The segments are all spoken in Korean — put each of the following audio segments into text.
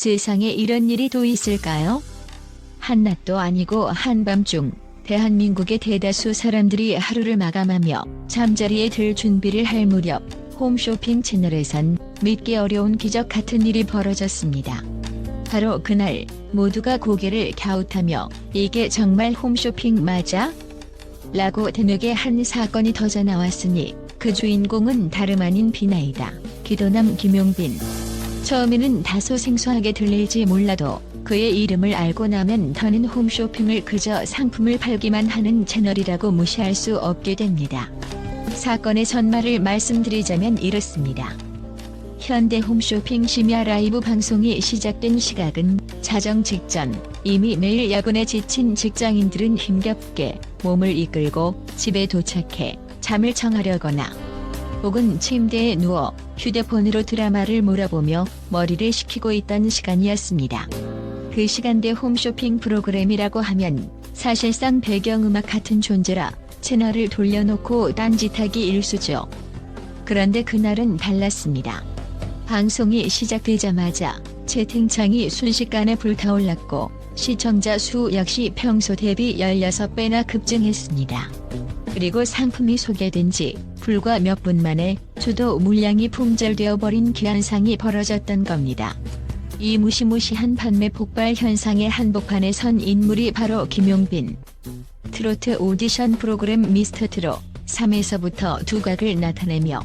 세상에 이런 일이 또 있을까요? 한낮도 아니고 한밤중 대한민국의 대다수 사람들이 하루를 마감하며 잠자리에 들 준비를 할 무렵 홈쇼핑 채널에선 믿기 어려운 기적 같은 일이 벌어졌습니다. 바로 그날 모두가 고개를 갸웃하며 이게 정말 홈쇼핑 맞아? 라고 되뇌게 한 사건이 터져 나왔으니 그 주인공은 다름 아닌 비나이다. 기도남 김용빈. 처음에는 다소 생소하게 들릴지 몰라도 그의 이름을 알고 나면 더는 홈쇼핑을 그저 상품을 팔기만 하는 채널이라고 무시할 수 없게 됩니다. 사건의 전말을 말씀드리자면 이렇습니다. 현대 홈쇼핑 심야 라이브 방송이 시작된 시각은 자정 직전. 이미 매일 야근에 지친 직장인들은 힘겹게 몸을 이끌고 집에 도착해 잠을 청하려거나 혹은 침대에 누워 휴대폰으로 드라마를 몰아보며 머리를 식히고 있던 시간이었습니다. 그 시간대 홈쇼핑 프로그램이라고 하면 사실상 배경음악 같은 존재라 채널을 돌려놓고 딴짓하기 일쑤죠. 그런데 그날은 달랐습니다. 방송이 시작되자마자 채팅창이 순식간에 불타올랐고 시청자 수 역시 평소 대비 16배나 급증했습니다. 그리고 상품이 소개된 지 불과 몇 분 만에 주도 물량이 품절되어 버린 기현상이 벌어졌던 겁니다. 이 무시무시한 판매 폭발 현상의 한복판에 선 인물이 바로 김용빈. 트로트 오디션 프로그램 미스터트롯 3에서부터 두각을 나타내며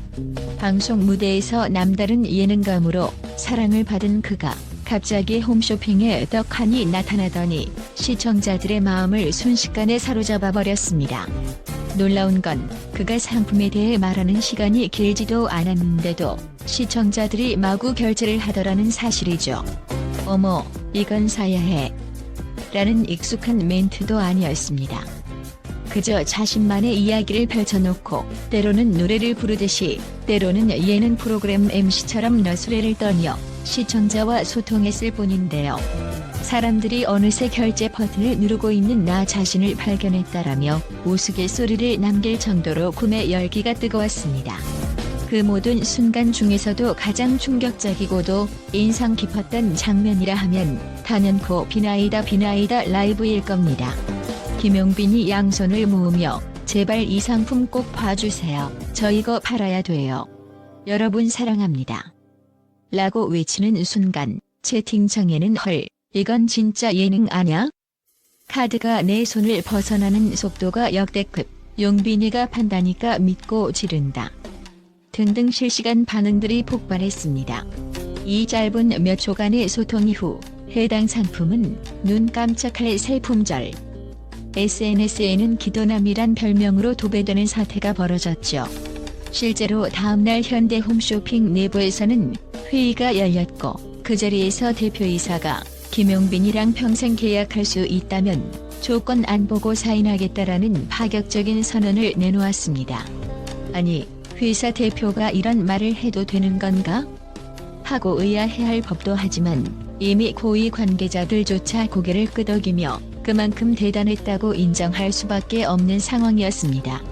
방송 무대에서 남다른 예능감으로 사랑을 받은 그가 갑자기 홈쇼핑에 떡하니 나타나더니 시청자들의 마음을 순식간에 사로잡아 버렸습니다. 놀라운 건 그가 상품에 대해 말하는 시간이 길지도 않았는데도 시청자들이 마구 결제를 하더라는 사실이죠. 어머, 이건 사야 해. 라는 익숙한 멘트도 아니었습니다. 그저 자신만의 이야기를 펼쳐놓고 때로는 노래를 부르듯이 때로는 예능 프로그램 MC처럼 너스레를 떨며 시청자와 소통했을 뿐인데요. 사람들이 어느새 결제 버튼을 누르고 있는 나 자신을 발견했다라며 우스갯소리를 남길 정도로 구매 열기가 뜨거웠습니다. 그 모든 순간 중에서도 가장 충격적이고도 인상 깊었던 장면이라 하면 단연코 비나이다 라이브일 겁니다. 김용빈이 양손을 모으며 제발 이 상품 꼭 봐주세요. 저 이거 팔아야 돼요. 여러분 사랑합니다. 라고 외치는 순간 채팅창에는 헐, 이건 진짜 예능 아냐? 카드가 내 손을 벗어나는 속도가 역대급. 용빈이가 판다니까 믿고 지른다. 등등 실시간 반응들이 폭발했습니다. 이 짧은 몇 초간의 소통 이후 해당 상품은 눈 깜짝할 새 품절. SNS에는 기도남이란 별명으로 도배되는 사태가 벌어졌죠. 실제로 다음날 현대 홈쇼핑 내부에서는 회의가 열렸고 그 자리에서 대표이사가 김용빈이랑 평생 계약할 수 있다면 조건 안 보고 사인하겠다라는 파격적인 선언을 내놓았습니다. 아니, 회사 대표가 이런 말을 해도 되는 건가? 하고 의아해할 법도 하지만 이미 고위 관계자들조차 고개를 끄덕이며 그만큼 대단했다고 인정할 수밖에 없는 상황이었습니다.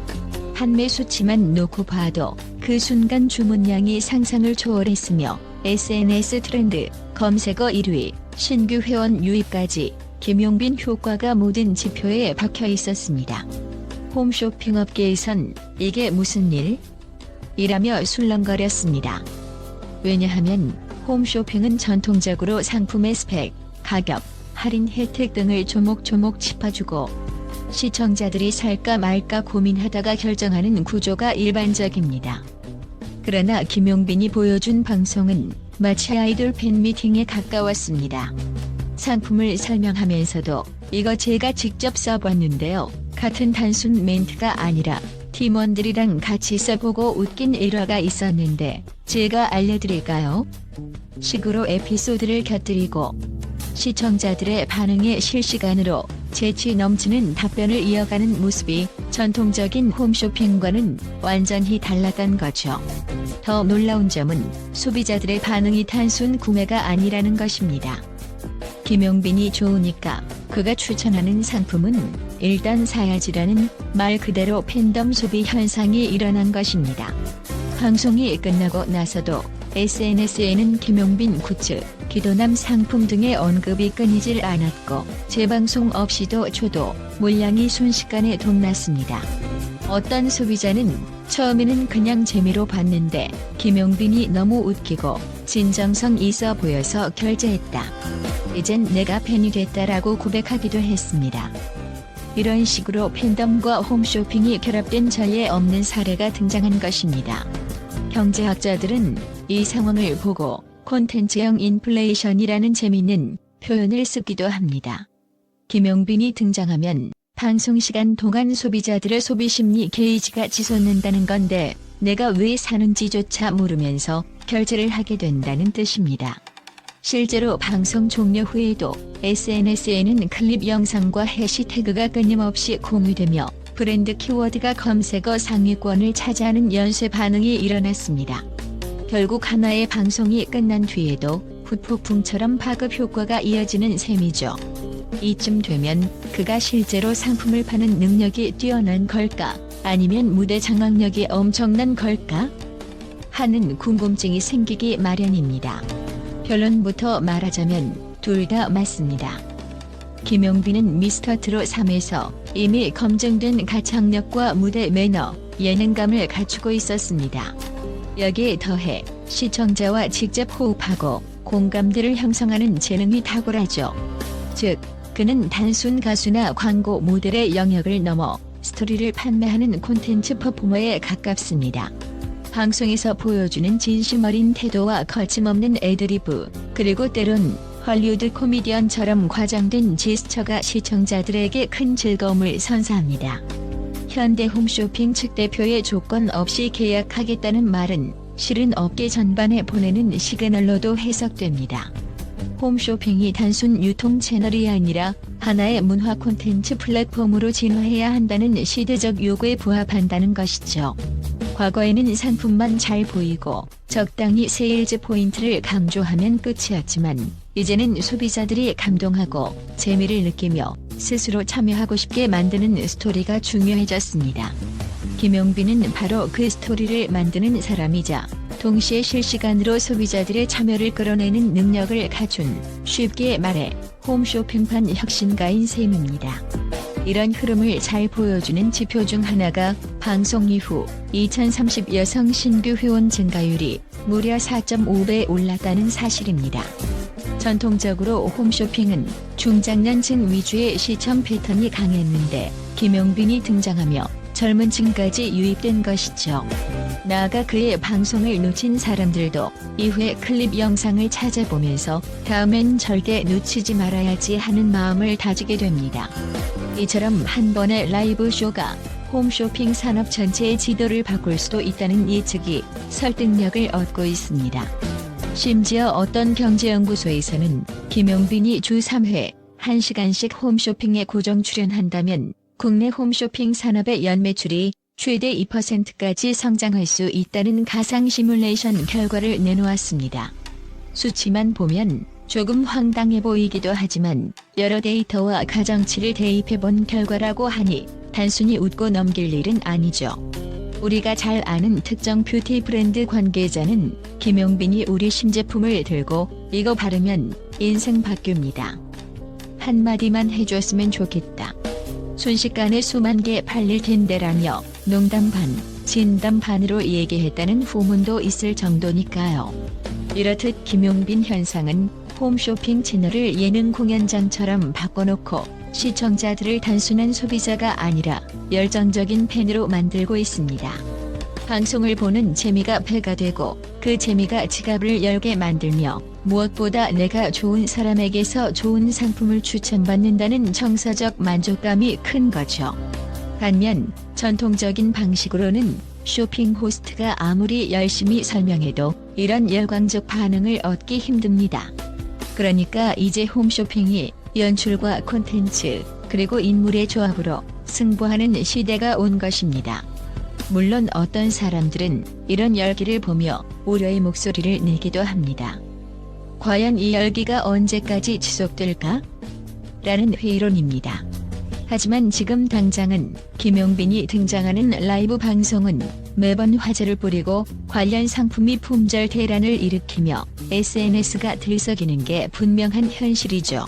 판매 수치만 놓고 봐도 그 순간 주문량이 상상을 초월했으며 SNS 트렌드 검색어 1위, 신규 회원 유입까지 김용빈 효과가 모든 지표에 박혀 있었습니다. 홈쇼핑 업계에선 이게 무슨 일? 이라며 술렁거렸습니다. 왜냐하면 홈쇼핑은 전통적으로 상품의 스펙, 가격, 할인 혜택 등을 조목조목 짚어주고 시청자들이 살까 말까 고민하다가 결정하는 구조가 일반적입니다. 그러나 김용빈이 보여준 방송은 마치 아이돌 팬미팅에 가까웠습니다. 상품을 설명하면서도 이거 제가 직접 써봤는데요. 같은 단순 멘트가 아니라 팀원들이랑 같이 써보고 웃긴 일화가 있었는데 제가 알려드릴까요? 식으로 에피소드를 곁들이고 시청자들의 반응에 실시간으로 재치 넘치는 답변을 이어가는 모습이 전통적인 홈쇼핑과는 완전히 달랐던 거죠. 더 놀라운 점은 소비자들의 반응이 단순 구매가 아니라는 것입니다. 김용빈이 좋으니까 그가 추천하는 상품은 일단 사야지라는 말 그대로 팬덤 소비 현상이 일어난 것입니다. 방송이 끝나고 나서도 SNS에는 김용빈 굿즈, 기도남 상품 등의 언급이 끊이질 않았고 재방송 없이도 초도 물량이 순식간에 동났습니다. 어떤 소비자는 처음에는 그냥 재미로 봤는데 김용빈이 너무 웃기고 진정성 있어 보여서 결제했다. 이젠 내가 팬이 됐다라고 고백하기도 했습니다. 이런 식으로 팬덤과 홈쇼핑이 결합된 전례 없는 사례가 등장한 것입니다. 경제학자들은 이 상황을 보고 콘텐츠형 인플레이션이라는 재미있는 표현을 쓰기도 합니다. 김용빈이 등장하면 방송시간 동안 소비자들의 소비심리 게이지가 치솟는다는 건데 내가 왜 사는지조차 모르면서 결제를 하게 된다는 뜻입니다. 실제로 방송 종료 후에도 SNS에는 클립 영상과 해시태그가 끊임없이 공유되며 브랜드 키워드가 검색어 상위권을 차지하는 연쇄 반응이 일어났습니다. 결국 하나의 방송이 끝난 뒤에도 후폭풍처럼 파급 효과가 이어지는 셈이죠. 이쯤 되면 그가 실제로 상품을 파는 능력이 뛰어난 걸까? 아니면 무대 장악력이 엄청난 걸까? 하는 궁금증이 생기기 마련입니다. 결론부터 말하자면 둘 다 맞습니다. 김용빈은 미스터트롯 3에서 이미 검증된 가창력과 무대 매너, 예능감을 갖추고 있었습니다. 여기에 더해 시청자와 직접 호흡하고 공감대를 형성하는 재능이 탁월하죠. 즉, 그는 단순 가수나 광고 모델의 영역을 넘어 스토리를 판매하는 콘텐츠 퍼포머에 가깝습니다. 방송에서 보여주는 진심 어린 태도와 거침없는 애드리브, 그리고 때론 헐리우드 코미디언처럼 과장된 제스처가 시청자들에게 큰 즐거움을 선사합니다. 현대 홈쇼핑 측 대표의 조건 없이 계약하겠다는 말은 실은 업계 전반에 보내는 시그널로도 해석됩니다. 홈쇼핑이 단순 유통 채널이 아니라 하나의 문화 콘텐츠 플랫폼으로 진화해야 한다는 시대적 요구에 부합한다는 것이죠. 과거에는 상품만 잘 보이고 적당히 세일즈 포인트를 강조하면 끝이었지만 이제는 소비자들이 감동하고 재미를 느끼며 스스로 참여하고 싶게 만드는 스토리가 중요해졌습니다. 김용빈은 바로 그 스토리를 만드는 사람이자 동시에 실시간으로 소비자들의 참여를 끌어내는 능력을 갖춘, 쉽게 말해 홈쇼핑판 혁신가인 셈입니다. 이런 흐름을 잘 보여주는 지표 중 하나가 방송 이후 2030 여성 신규 회원 증가율이 무려 4.5배 올랐다는 사실입니다. 전통적으로 홈쇼핑은 중장년층 위주의 시청 패턴이 강했는데 김용빈이 등장하며 젊은 층까지 유입된 것이죠. 나아가 그의 방송을 놓친 사람들도 이후에 클립 영상을 찾아보면서 다음엔 절대 놓치지 말아야지 하는 마음을 다지게 됩니다. 이처럼 한 번의 라이브 쇼가 홈쇼핑 산업 전체의 지도를 바꿀 수도 있다는 예측이 설득력을 얻고 있습니다. 심지어 어떤 경제연구소에서는 김용빈이 주 3회 1시간씩 홈쇼핑에 고정 출연한다면 국내 홈쇼핑 산업의 연매출이 최대 2%까지 성장할 수 있다는 가상 시뮬레이션 결과를 내놓았습니다. 수치만 보면 조금 황당해 보이기도 하지만 여러 데이터와 가정치를 대입해본 결과라고 하니 단순히 웃고 넘길 일은 아니죠. 우리가 잘 아는 특정 뷰티 브랜드 관계자는 김용빈이 우리 신제품을 들고 이거 바르면 인생 바뀝니다. 한마디만 해줬으면 좋겠다. 순식간에 수만 개 팔릴 텐데라며 농담 반, 진담 반으로 얘기했다는 후문도 있을 정도니까요. 이렇듯 김용빈 현상은 홈쇼핑 채널을 예능 공연장처럼 바꿔놓고 시청자들을 단순한 소비자가 아니라 열정적인 팬으로 만들고 있습니다. 방송을 보는 재미가 배가 되고 그 재미가 지갑을 열게 만들며 무엇보다 내가 좋은 사람에게서 좋은 상품을 추천받는다는 정서적 만족감이 큰 거죠. 반면 전통적인 방식으로는 쇼핑 호스트가 아무리 열심히 설명해도 이런 열광적 반응을 얻기 힘듭니다. 그러니까 이제 홈쇼핑이 연출과 콘텐츠 그리고 인물의 조합으로 승부하는 시대가 온 것입니다. 물론 어떤 사람들은 이런 열기를 보며 우려의 목소리를 내기도 합니다. 과연 이 열기가 언제까지 지속될까? 라는 회의론입니다. 하지만 지금 당장은 김용빈이 등장하는 라이브 방송은 매번 화제를 뿌리고 관련 상품이 품절 대란을 일으키며 SNS가 들썩이는 게 분명한 현실이죠.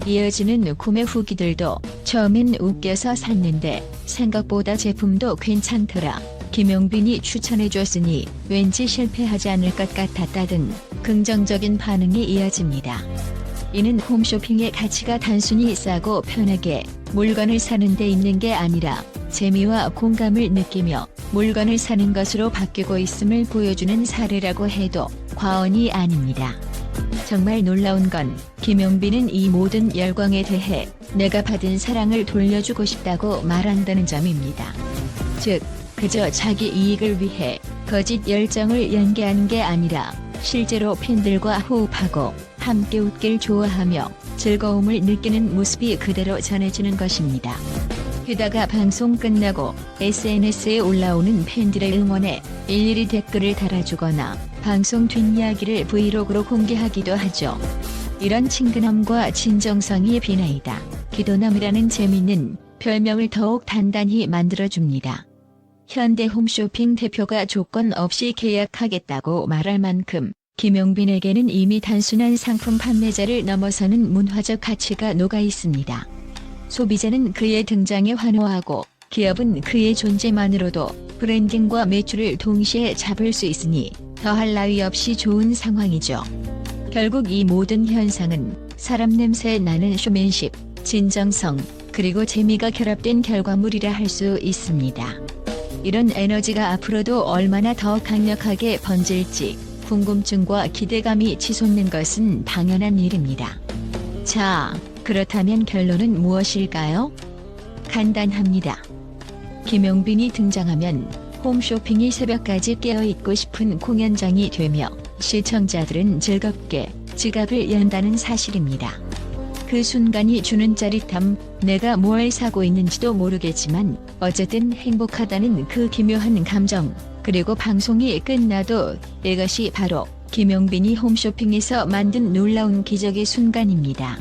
이어지는 구매 후기들도 처음엔 웃겨서 샀는데 생각보다 제품도 괜찮더라. 김용빈이 추천해줬으니 왠지 실패하지 않을 것 같았다 등 긍정적인 반응이 이어집니다. 이는 홈쇼핑의 가치가 단순히 싸고 편하게 물건을 사는 데 있는 게 아니라 재미와 공감을 느끼며 물건을 사는 것으로 바뀌고 있음을 보여주는 사례라고 해도 과언이 아닙니다. 정말 놀라운 건 김용빈은 이 모든 열광에 대해 내가 받은 사랑을 돌려주고 싶다고 말한다는 점입니다. 즉, 그저 자기 이익을 위해 거짓 열정을 연기하는 게 아니라 실제로 팬들과 호흡하고 함께 웃길 좋아하며 즐거움을 느끼는 모습이 그대로 전해지는 것입니다. 게다가 방송 끝나고 SNS에 올라오는 팬들의 응원에 일일이 댓글을 달아주거나 방송 뒷이야기를 브이로그로 공개하기도 하죠. 이런 친근함과 진정성이 비나이다 기도남이라는 재미있는 별명을 더욱 단단히 만들어줍니다. 현대 홈쇼핑 대표가 조건 없이 계약하겠다고 말할 만큼 김용빈에게는 이미 단순한 상품 판매자를 넘어서는 문화적 가치가 녹아 있습니다. 소비자는 그의 등장에 환호하고 기업은 그의 존재만으로도 브랜딩과 매출을 동시에 잡을 수 있으니 더할 나위 없이 좋은 상황이죠. 결국 이 모든 현상은 사람 냄새 나는 쇼맨십, 진정성, 그리고 재미가 결합된 결과물이라 할 수 있습니다. 이런 에너지가 앞으로도 얼마나 더 강력하게 번질지 궁금증과 기대감이 치솟는 것은 당연한 일입니다. 자, 그렇다면 결론은 무엇일까요? 간단합니다. 김용빈이 등장하면 홈쇼핑이 새벽까지 깨어있고 싶은 공연장이 되며 시청자들은 즐겁게 지갑을 연다는 사실입니다. 그 순간이 주는 짜릿함, 내가 뭘 사고 있는지도 모르겠지만 어쨌든 행복하다는 그 기묘한 감정, 그리고 방송이 끝나도 이것이 바로 김용빈이 홈쇼핑에서 만든 놀라운 기적의 순간입니다.